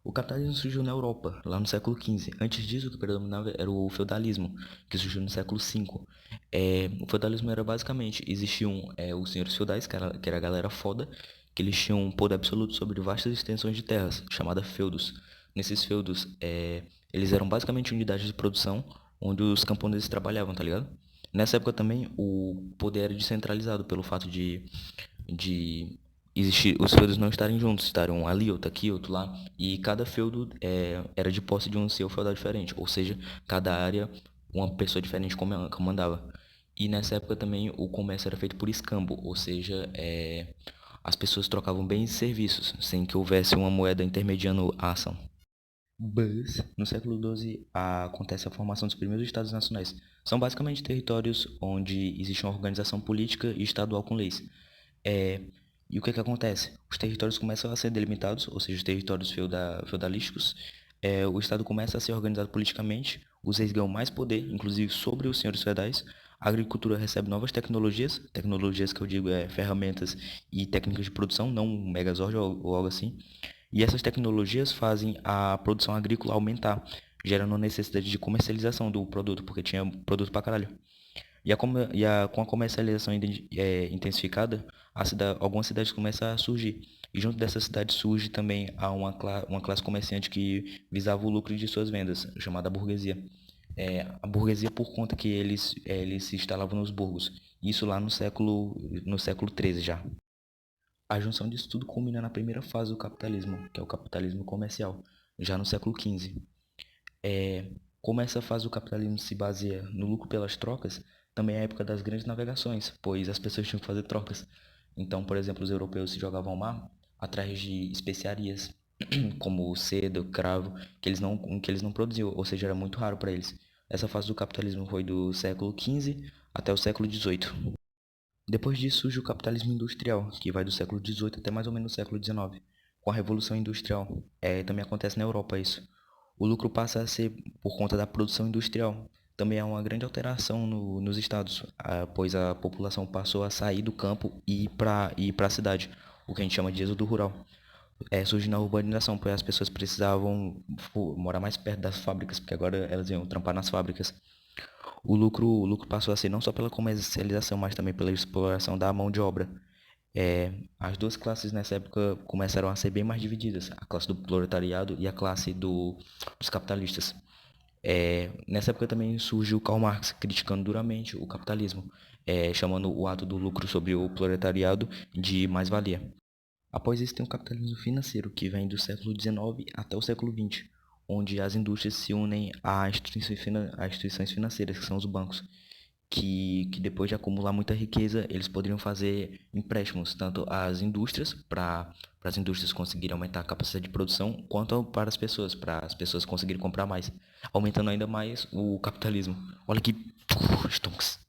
O capitalismo surgiu na Europa, lá no século XV. Antes disso, o que predominava era o feudalismo, que surgiu no século V. O feudalismo era basicamente, existiam os senhores feudais, que era a galera foda, que eles tinham um poder absoluto sobre vastas extensões de terras, chamada feudos. Nesses feudos, eles eram basicamente unidades de produção onde os camponeses trabalhavam, tá ligado? Nessa época também, o poder era descentralizado pelo fato de existir os feudos não estarem juntos, estarem um ali, outro aqui, outro lá, e cada feudo era de posse de um seu feudal diferente, ou seja, cada área uma pessoa diferente comandava. E nessa época também o comércio era feito por escambo, ou seja, as pessoas trocavam bens e serviços, sem que houvesse uma moeda intermediando a ação. Mas, no século XII, acontece a formação dos primeiros estados nacionais. São basicamente territórios onde existe uma organização política e estadual com leis. É, e o que acontece? Os territórios começam a ser delimitados, ou seja, os territórios feudalísticos. O Estado começa a ser organizado politicamente, os reis ganham mais poder, inclusive sobre os senhores feudais. A agricultura recebe novas tecnologias, tecnologias que eu digo ferramentas e técnicas de produção, não um megazord ou algo assim. E essas tecnologias fazem a produção agrícola aumentar, gerando a necessidade de comercialização do produto, porque tinha produto pra caralho. Com a comercialização intensificada, algumas cidades começam a surgir. E junto dessas cidades surge também uma classe comerciante que visava o lucro de suas vendas, chamada burguesia. A burguesia por conta que eles se instalavam nos burgos. Isso lá no século XIII já. A junção disso tudo culmina na primeira fase do capitalismo, que é o capitalismo comercial, já no século XV. Como essa fase do capitalismo se baseia no lucro pelas trocas, também é a época das grandes navegações, pois as pessoas tinham que fazer trocas. Então, por exemplo, os europeus se jogavam ao mar atrás de especiarias, como seda, cravo, que eles não produziam, ou seja, era muito raro para eles. Essa fase do capitalismo foi do século XV até o século XVIII. Depois disso surge o capitalismo industrial, que vai do século XVIII até mais ou menos o século XIX, com a Revolução Industrial. Também acontece na Europa isso. O lucro passa a ser por conta da produção industrial. Também há uma grande alteração nos estados, pois a população passou a sair do campo e ir para a cidade, o que a gente chama de êxodo rural. Surgindo a urbanização, pois as pessoas precisavam morar mais perto das fábricas, porque agora elas iam trampar nas fábricas. O lucro passou a ser não só pela comercialização, mas também pela exploração da mão de obra. As duas classes nessa época começaram a ser bem mais divididas, a classe do proletariado e a classe dos capitalistas. Nessa época também surgiu Karl Marx criticando duramente o capitalismo, chamando o ato do lucro sobre o proletariado de mais-valia. Após isso tem o capitalismo financeiro, que vem do século XIX até o século XX, onde as indústrias se unem a instituições financeiras, que são os bancos, que depois de acumular muita riqueza, eles poderiam fazer empréstimos, tanto às indústrias, para as indústrias conseguirem aumentar a capacidade de produção, quanto para as pessoas conseguirem comprar mais, aumentando ainda mais o capitalismo. Olha que stonks.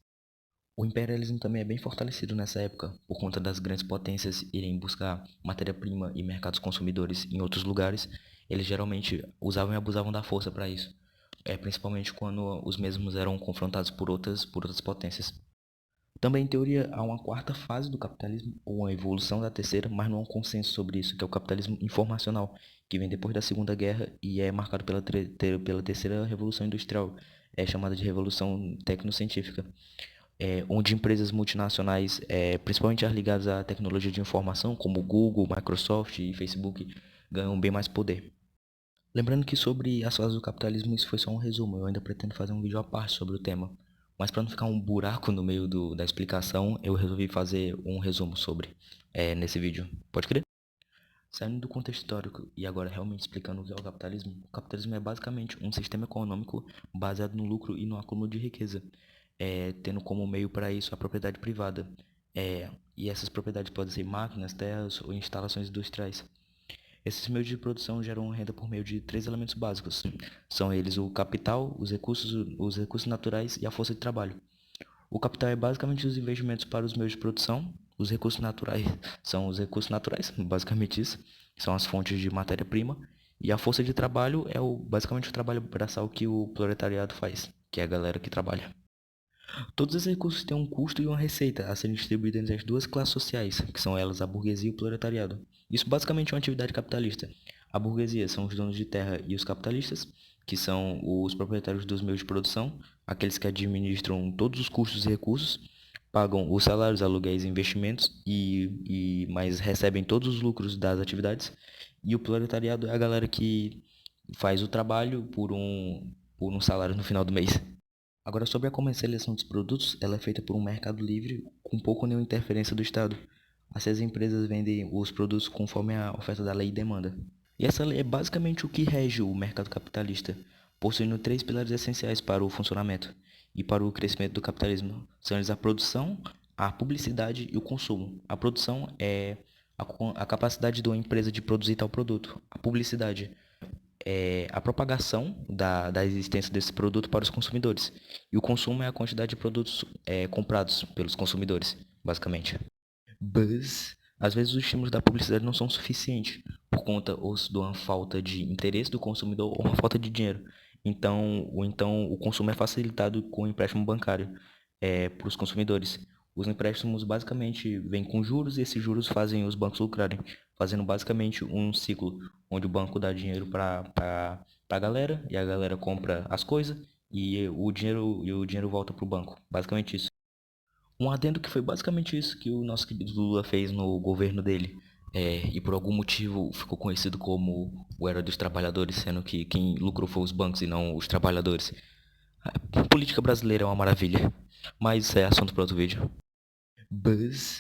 O imperialismo também é bem fortalecido nessa época, por conta das grandes potências irem buscar matéria-prima e mercados consumidores em outros lugares. Eles geralmente usavam e abusavam da força para isso, principalmente quando os mesmos eram confrontados por outras potências. Também, em teoria, há uma quarta fase do capitalismo, ou uma evolução da terceira, mas não há um consenso sobre isso, que é o capitalismo informacional, que vem depois da Segunda Guerra e é marcado pela terceira revolução industrial, chamada de revolução tecnocientífica, onde empresas multinacionais, principalmente as ligadas à tecnologia de informação, como Google, Microsoft e Facebook, ganham bem mais poder. Lembrando que sobre as fases do capitalismo isso foi só um resumo, eu ainda pretendo fazer um vídeo à parte sobre o tema. Mas para não ficar um buraco no meio da explicação, eu resolvi fazer um resumo sobre nesse vídeo. Pode crer? Saindo do contexto histórico e agora realmente explicando o que é o capitalismo é basicamente um sistema econômico baseado no lucro e no acúmulo de riqueza, tendo como meio para isso a propriedade privada. E essas propriedades podem ser máquinas, terras ou instalações industriais. Esses meios de produção geram renda por meio de três elementos básicos. São eles o capital, os recursos naturais e a força de trabalho. O capital é basicamente os investimentos para os meios de produção. Os recursos naturais são os recursos naturais, basicamente isso. São as fontes de matéria-prima. E a força de trabalho é basicamente o trabalho braçal que o proletariado faz, que é a galera que trabalha. Todos os recursos têm um custo e uma receita a serem distribuídos entre as duas classes sociais, que são elas a burguesia e o proletariado. Isso basicamente é uma atividade capitalista. A burguesia são os donos de terra e os capitalistas, que são os proprietários dos meios de produção, aqueles que administram todos os custos e recursos, pagam os salários, aluguéis e investimentos mas recebem todos os lucros das atividades. E o proletariado é a galera que faz o trabalho por um salário no final do mês. Agora, sobre a comercialização dos produtos, ela é feita por um mercado livre com pouco ou nenhuma interferência do Estado. Assim, as empresas vendem os produtos conforme a oferta da lei e demanda. E essa lei é basicamente o que rege o mercado capitalista, possuindo três pilares essenciais para o funcionamento e para o crescimento do capitalismo. São eles a produção, a publicidade e o consumo. A produção é a capacidade de uma empresa de produzir tal produto. A publicidade é a propagação da existência desse produto para os consumidores. E o consumo é a quantidade de produtos comprados pelos consumidores, basicamente. Mas, às vezes, os estímulos da publicidade não são suficientes, por conta ou de uma falta de interesse do consumidor ou uma falta de dinheiro. Então o consumo é facilitado com o empréstimo bancário para os consumidores. Os empréstimos basicamente vêm com juros e esses juros fazem os bancos lucrarem, fazendo basicamente um ciclo onde o banco dá dinheiro para a galera e a galera compra as coisas e o dinheiro volta para o banco. Basicamente isso. Um adendo que foi basicamente isso que o nosso querido Lula fez no governo dele. E por algum motivo ficou conhecido como o herói dos trabalhadores, sendo que quem lucrou foi os bancos e não os trabalhadores. A política brasileira é uma maravilha, mas isso é assunto para outro vídeo. Buzz.